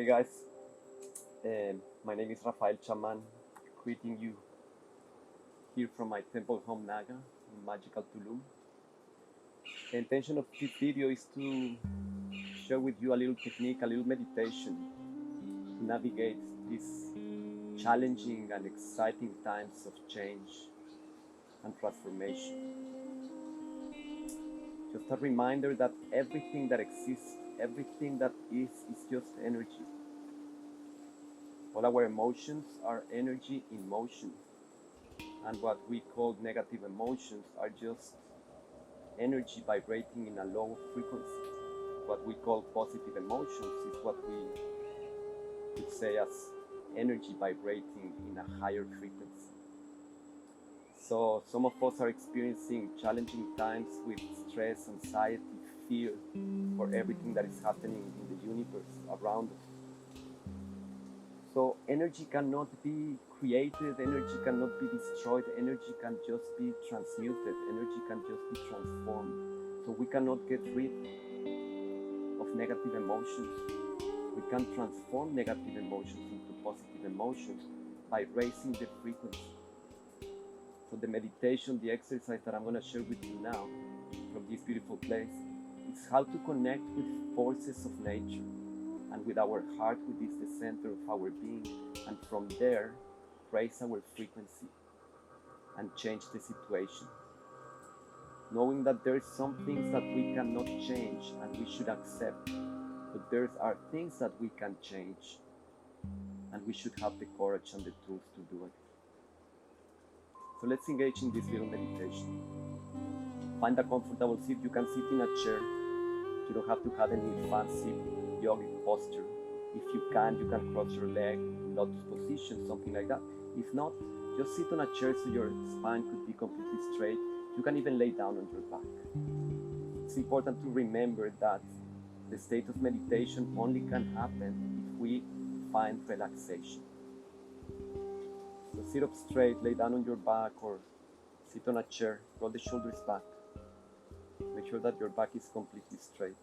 Hey guys, my name is Rafael Chaman, greeting you here from my temple home Naga in magical Tulum. The intention of this video is to share with you a little technique, a little meditation to navigate these challenging and exciting times of change and transformation. Just a reminder that everything that exists, everything that is just energy. All our emotions are energy in motion, and what we call negative emotions are just energy vibrating in a low frequency. What we call positive emotions is what we could say as energy vibrating in a higher frequency. So some of us are experiencing challenging times with stress, anxiety, fear for everything that is happening in the universe around us. So energy cannot be created, energy cannot be destroyed, energy can just be transmuted, energy can just be transformed. So we cannot get rid of negative emotions. We can transform negative emotions into positive emotions by raising the frequency. So the meditation, the exercise that I'm going to share with you now from this beautiful place is how to connect with forces of nature and with our heart, which is the center of our being, and from there raise our frequency and change the situation. Knowing that there are some things that we cannot change and we should accept, but there are things that we can change, and we should have the courage and the tools to do it. So let's engage in this little meditation. Find a comfortable seat. You can sit in a chair. You don't have to have any fancy yogic posture. If you can cross your leg in lotus position, something like that. If not, just sit on a chair so your spine could be completely straight. You can even lay down on your back. It's important to remember that the state of meditation only can happen if we find relaxation. So sit up straight, lay down on your back, or sit on a chair, roll the shoulders back. Make sure that your back is completely straight.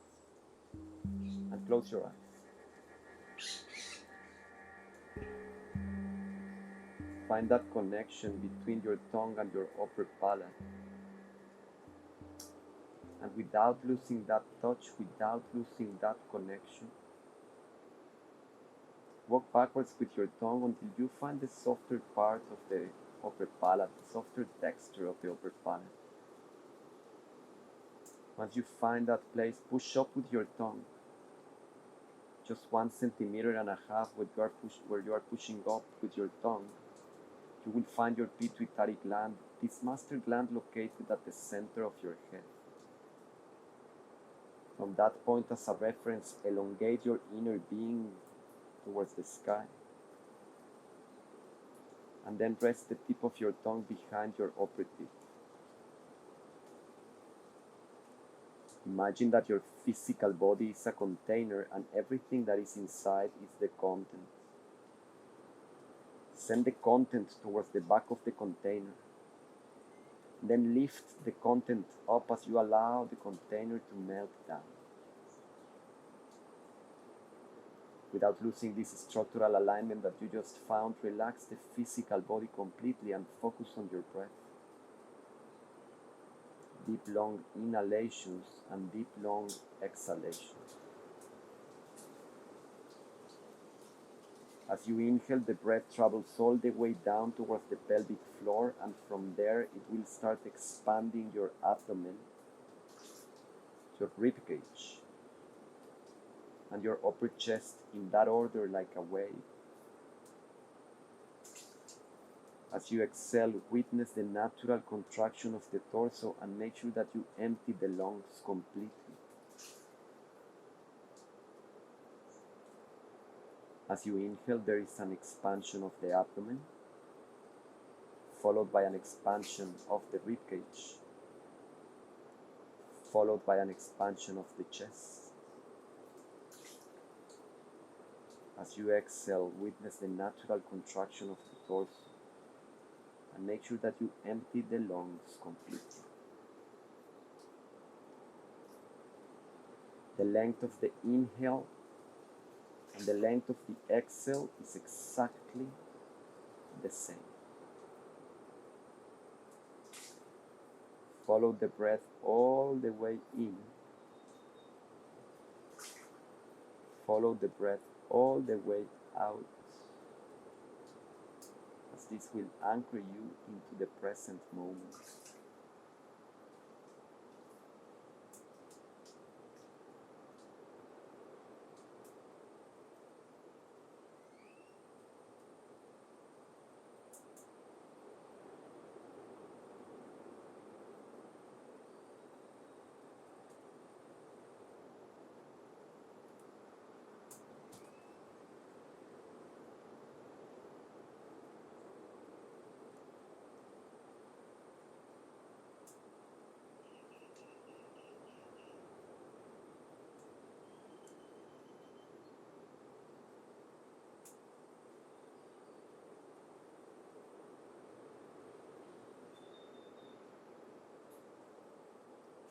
And close your eyes. Find that connection between your tongue and your upper palate. And without losing that touch, without losing that connection, walk backwards with your tongue until you find the softer part of the upper palate, the softer texture of the upper palate. Once you find that place, push up with your tongue. Just 1.5 centimeters where you are pushing up with your tongue. You will find your pituitary gland, this master gland located at the center of your head. From that point as a reference, elongate your inner being towards the sky. And then rest the tip of your tongue behind your upper teeth. Imagine that your physical body is a container and everything that is inside is the content. Send the content towards the back of the container. Then lift the content up as you allow the container to melt down. Without losing this structural alignment that you just found, relax the physical body completely and focus on your breath. Deep long inhalations and deep long exhalations. As you inhale, the breath travels all the way down towards the pelvic floor, and from there it will start expanding your abdomen, your ribcage, and your upper chest in that order, like a wave. As you exhale, witness the natural contraction of the torso and make sure that you empty the lungs completely. As you inhale, there is an expansion of the abdomen, followed by an expansion of the ribcage, followed by an expansion of the chest. As you exhale, witness the natural contraction of the torso and make sure that you empty the lungs completely. The length of the inhale and the length of the exhale is exactly the same. Follow the breath all the way in. Follow the breath all the way out, as this will anchor you into the present moment.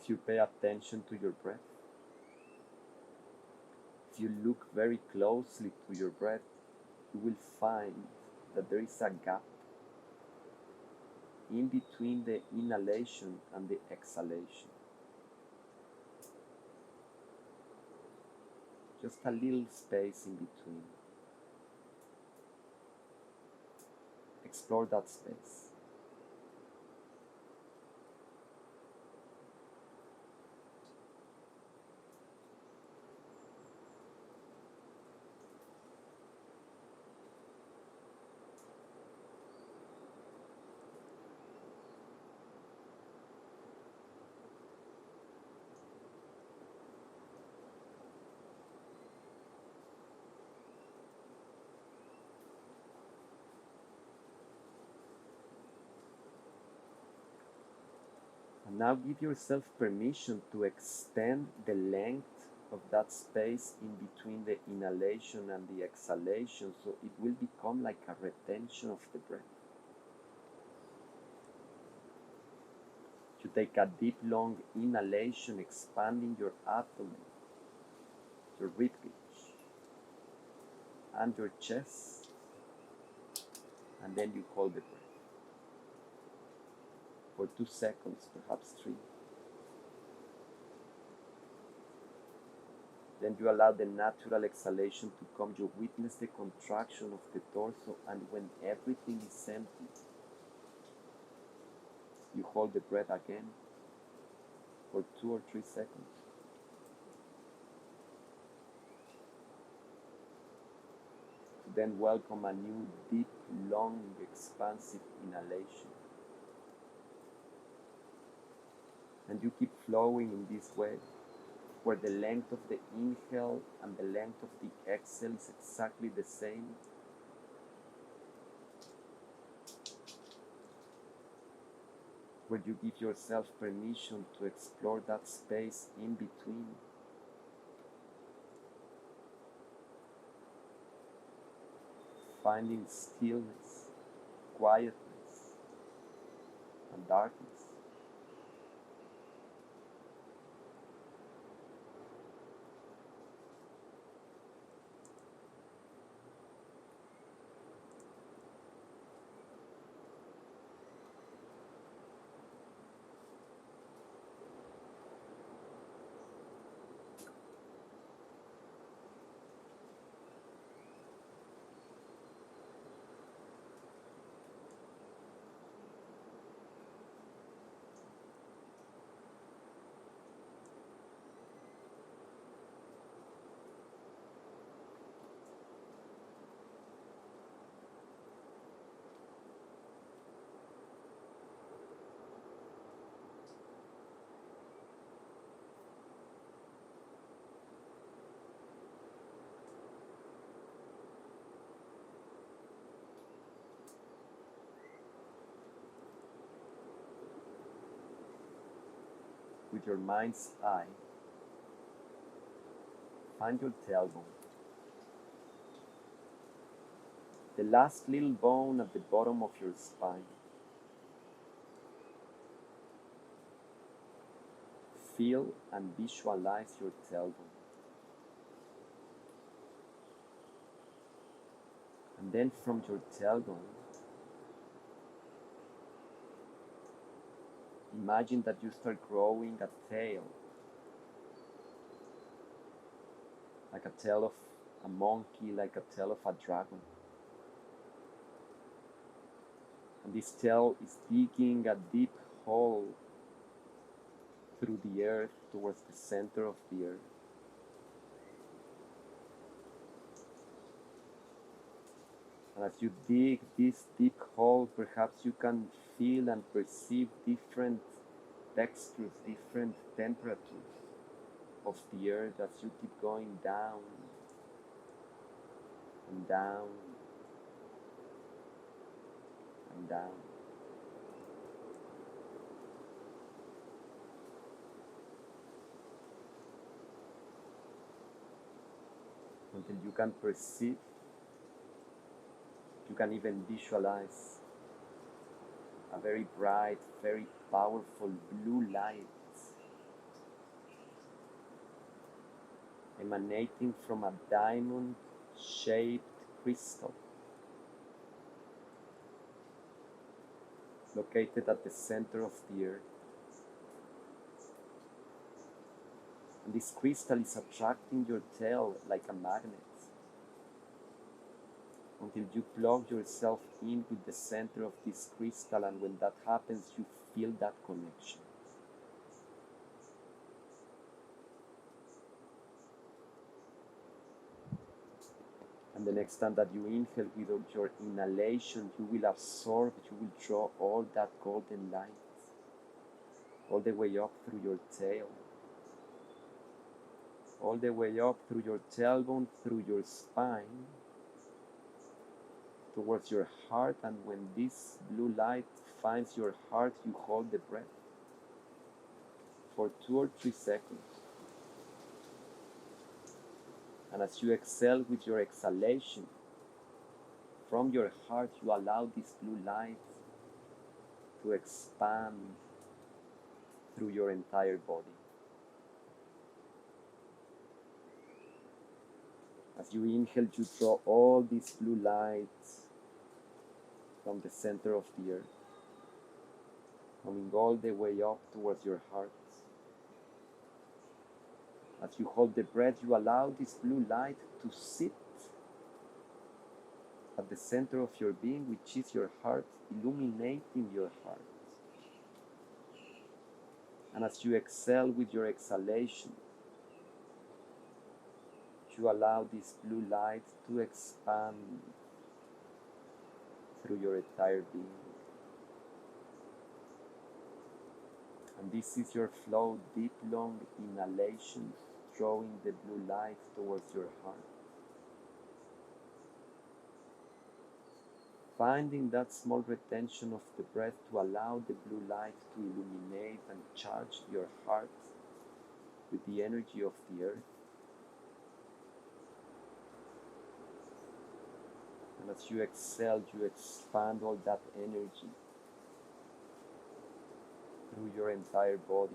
If you pay attention to your breath, if you look very closely to your breath, you will find that there is a gap in between the inhalation and the exhalation. Just a little space in between. Explore that space. And now give yourself permission to extend the length of that space in between the inhalation and the exhalation, so it will become like a retention of the breath. You take a deep, long inhalation, expanding your abdomen, your ribcage, and your chest, and then you hold the breath for 2 seconds, perhaps 3. Then you allow the natural exhalation to come. You witness the contraction of the torso, and when everything is empty, you hold the breath again for 2 or 3 seconds. To then welcome a new, deep, long, expansive inhalation. And you keep flowing in this way, where the length of the inhale and the length of the exhale is exactly the same. Where you give yourself permission to explore that space in between. Finding stillness, quietness, and darkness. With your mind's eye, find your tailbone, the last little bone at the bottom of your spine. Feel and visualize your tailbone. And then from your tailbone, imagine that you start growing a tail, like a tail of a monkey, like a tail of a dragon. And this tail is digging a deep hole through the earth towards the center of the earth. And as you dig this deep hole, perhaps you can feel and perceive different textures, different temperatures of the earth as you keep going down and down and down. Until you can perceive, you can even visualize a very bright, very powerful blue light emanating from a diamond-shaped crystal located at the center of the earth. And this crystal is attracting your tail like a magnet until you plug yourself in with the center of this crystal, and when that happens, you feel that connection. And the next time that you inhale with your inhalation, you will absorb, you will draw all that golden light all the way up through your tail, all the way up through your tailbone, through your spine, towards your heart. And when this blue light finds your heart, you hold the breath for 2 or 3 seconds. And as you exhale with your exhalation from your heart, you allow this blue light to expand through your entire body. As you inhale, you draw all this blue light from the center of the earth, coming all the way up towards your heart. As you hold the breath, you allow this blue light to sit at the center of your being, which is your heart, illuminating your heart. And as you exhale with your exhalation, you allow this blue light to expand through your entire being. And this is your flow, deep, long inhalation, drawing the blue light towards your heart. Finding that small retention of the breath to allow the blue light to illuminate and charge your heart with the energy of the earth. And as you exhale, you expand all that energy through your entire body,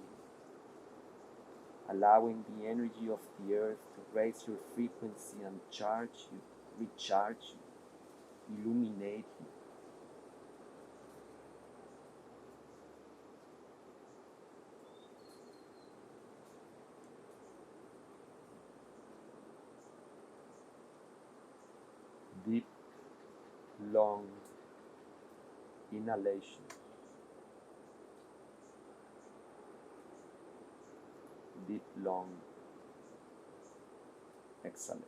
allowing the energy of the earth to raise your frequency and charge you, recharge you, illuminate you. Deep, long inhalation. Deep, long exhalation.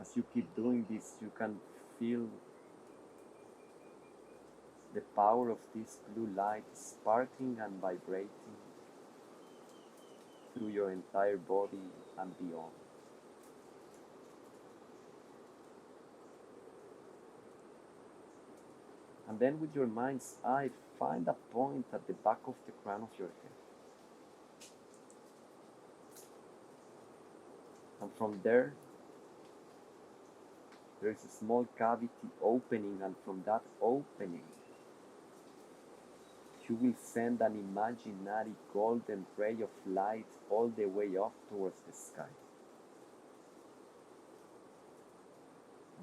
As you keep doing this, you can feel the power of this blue light sparkling and vibrating through your entire body and beyond. And then with your mind's eye, find a point at the back of the crown of your head. And from there is a small cavity opening, and from that opening, you will send an imaginary golden ray of light all the way up towards the sky,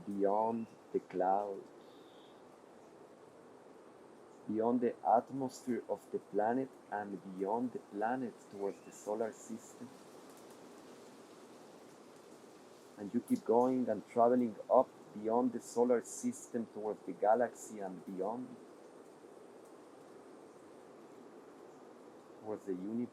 beyond the clouds, beyond the atmosphere of the planet, and beyond the planet towards the solar system. And you keep going and traveling up beyond the solar system towards the galaxy and beyond, towards the universe,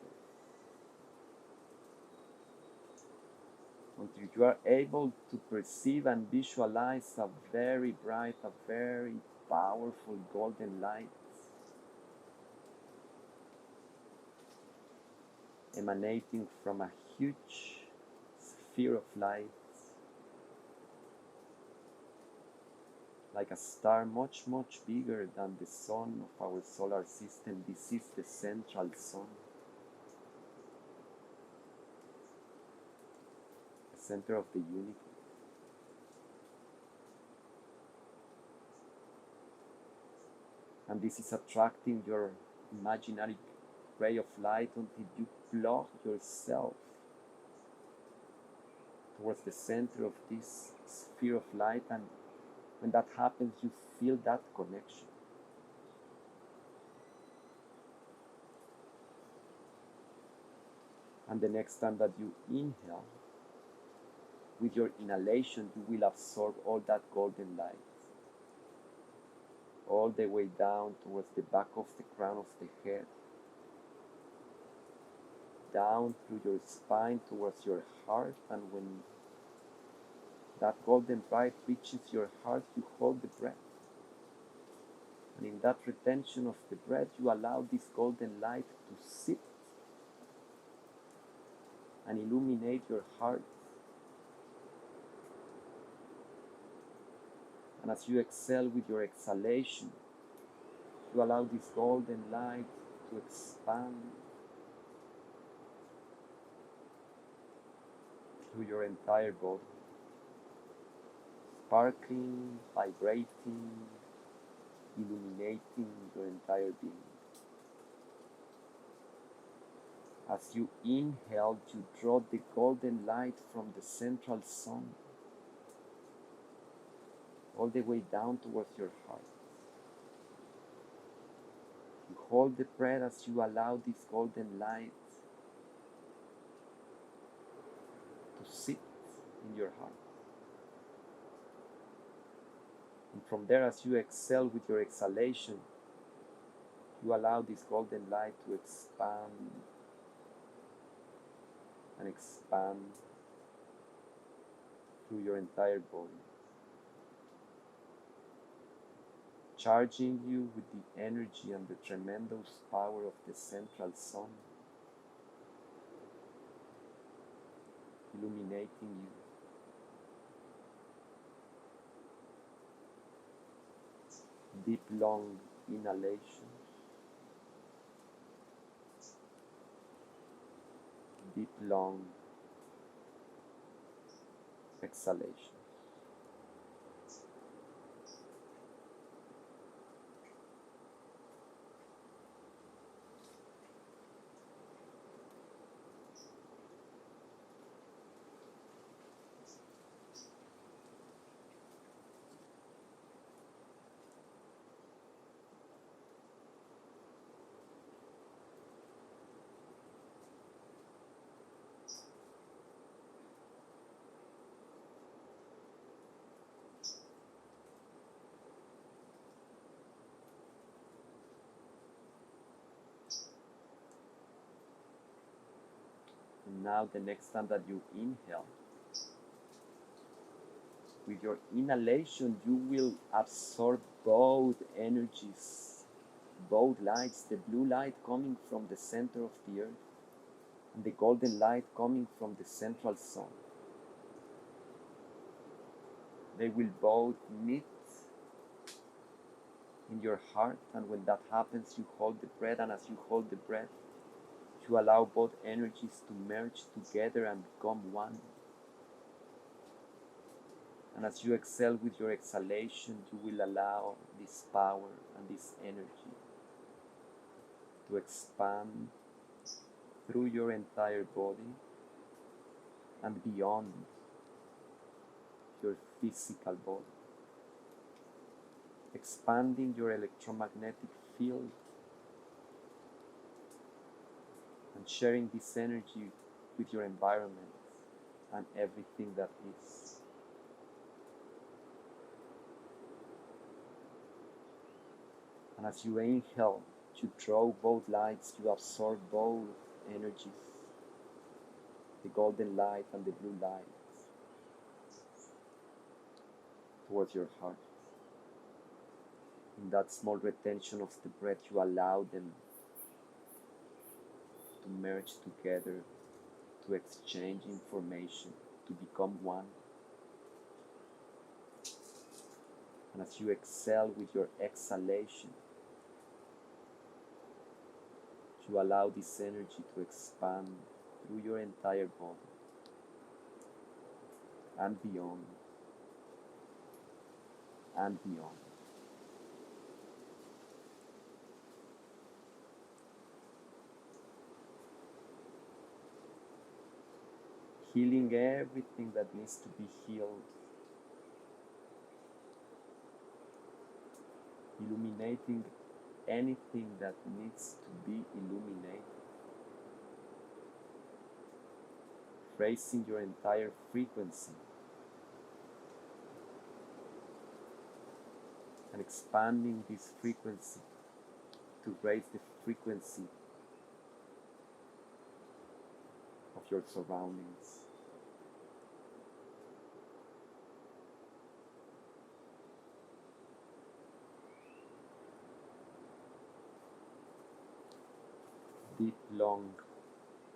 until you are able to perceive and visualize a very bright, a very powerful golden light emanating from a huge sphere of light, like a star much, much bigger than the sun of our solar system. This is the central sun, the center of the universe. And this is attracting your imaginary ray of light until you plug yourself towards the center of this sphere of light. And when that happens, you feel that connection. And the next time that you inhale, with your inhalation, you will absorb all that golden light, all the way down towards the back of the crown of the head, down through your spine towards your heart. And when that golden light reaches your heart, you hold the breath. And in that retention of the breath, you allow this golden light to sit and illuminate your heart. And as you exhale with your exhalation, you allow this golden light to expand through your entire body, sparkling, vibrating, illuminating your entire being. As you inhale, you draw the golden light from the central sun all the way down towards your heart. You hold the breath as you allow this golden light to sit in your heart. And from there, as you exhale with your exhalation, you allow this golden light to expand and expand through your entire body, charging you with the energy and the tremendous power of the central sun, illuminating you. Deep, long inhalation, deep, long exhalation. And now the next time that you inhale, With your inhalation, you will absorb both energies, both lights, the blue light coming from the center of the earth and the golden light coming from the central sun. They will both meet in your heart, and when that happens, you hold the breath, and as you hold the breath, you allow both energies to merge together and become one. And as you exhale with your exhalation, you will allow this power and this energy to expand through your entire body and beyond your physical body, expanding your electromagnetic field and sharing this energy with your environment and everything that is. And as you inhale, you draw both lights, you absorb both energies, the golden light and the blue light, towards your heart. In that small retention of the breath, you allow them to merge together, to exchange information, to become one. And as you exhale with your exhalation, you allow this energy to expand through your entire body and beyond and beyond. Healing everything that needs to be healed, illuminating anything that needs to be illuminated, raising your entire frequency and expanding this frequency to raise the frequency of your surroundings. Deep, long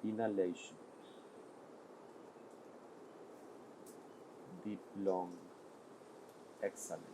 inhalation. Deep, long exhalation.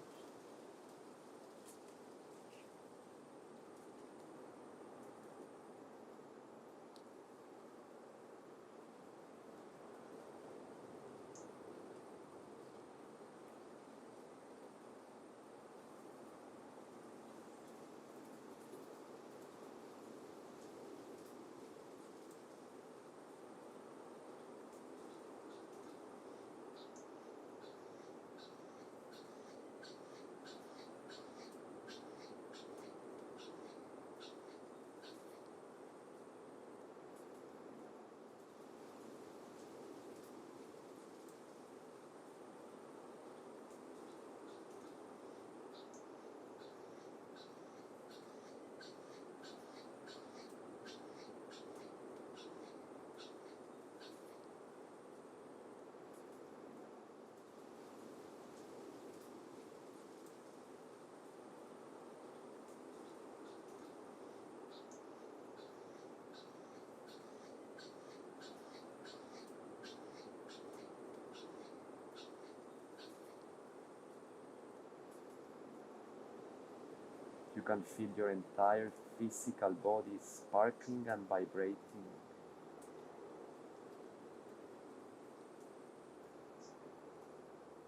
You can feel your entire physical body sparkling and vibrating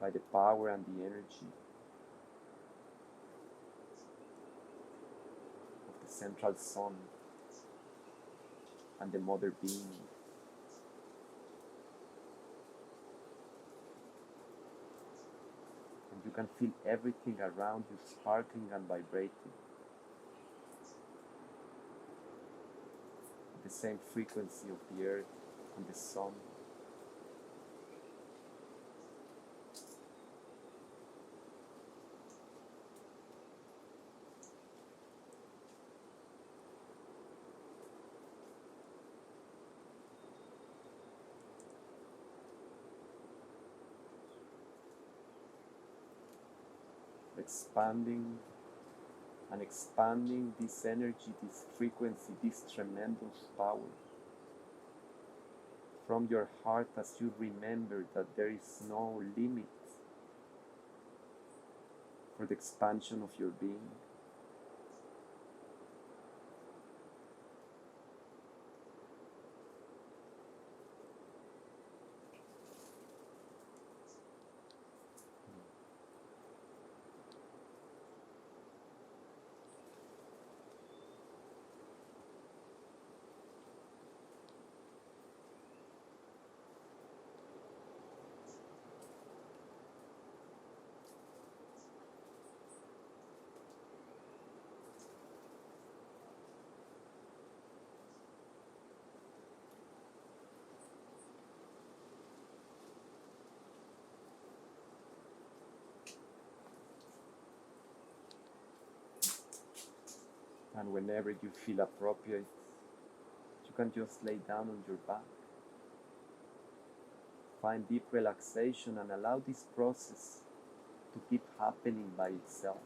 by the power and the energy of the central sun and the mother being. And you can feel everything around you sparkling and vibrating at the same frequency of the earth and the sun. and expanding this energy, this frequency, this tremendous power from your heart as you remember that there is no limit for the expansion of your being. And whenever you feel appropriate, you can just lay down on your back. Find deep relaxation and allow this process to keep happening by itself.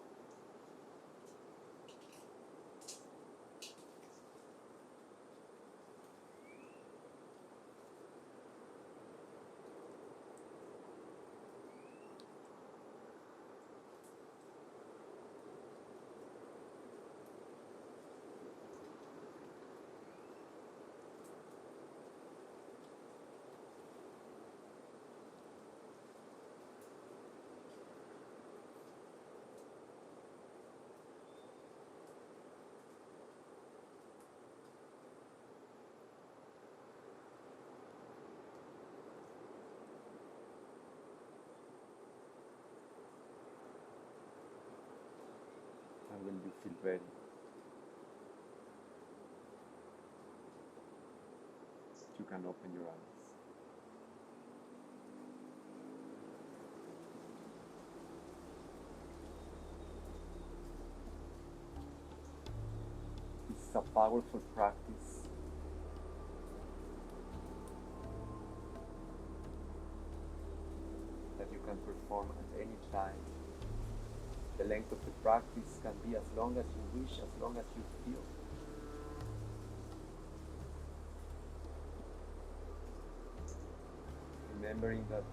And when you feel ready, you can open your eyes. This is a powerful practice that you can perform at any time. The length of the practice can be as long as you wish, as long as you feel. Remembering that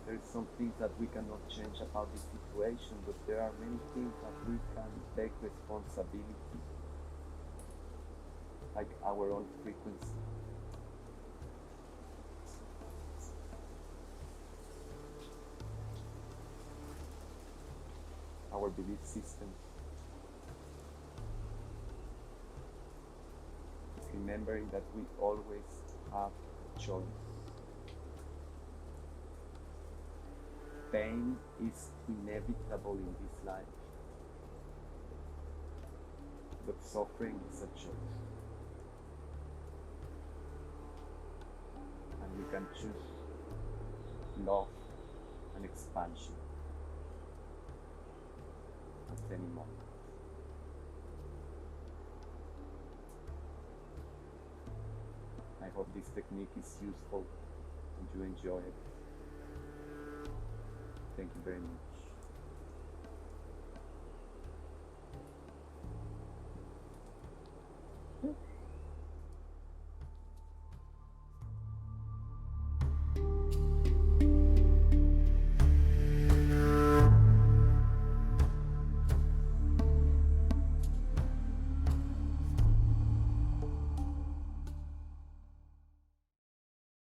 there are some things that we cannot change about the situation, but there are many things that we can take responsibility, like our own frequency. Our belief system. Remembering that we always have a choice. Pain is inevitable in this life, but suffering is a choice. And we can choose love and expansion at any moment. I hope this technique is useful and you enjoy it. Thank you very much.